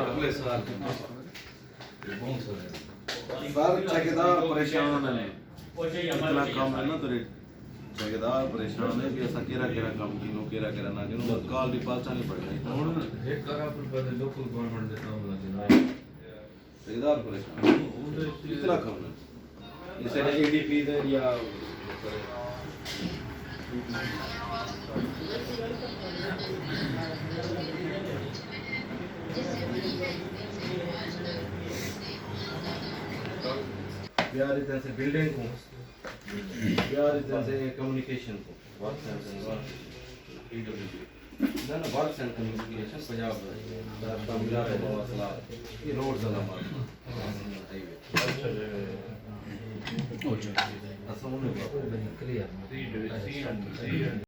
अगले साल सर ठेकेदार परेशान है इतना कम है ना तेरे ठेकेदार परेशान है कि ऐसा केरा केरा काम किनो केरा ना किनो काल दी पालचा नहीं पड़ रही ਹੁਣ ਇੱਕ ਕਰਾ ਪਰ ਲੋਕਲ ਗਵਰਨਮੈਂਟ ਦੇ ਕੰਮ ਲੱਗਣਾ ठेकेदार परेशान इतना कम है जैसे एडीपी दे या प्यार इधर से बिल्डिंग को प्यार इधर से कम्युनिकेशन को वर्क सेंस ना ना वर्क सेंस कम्युनिकेशन पंजाब रास्ता मिला है मसला ये रोड ज़्यादा मारना हाईवे अच्छा असम में क्लियर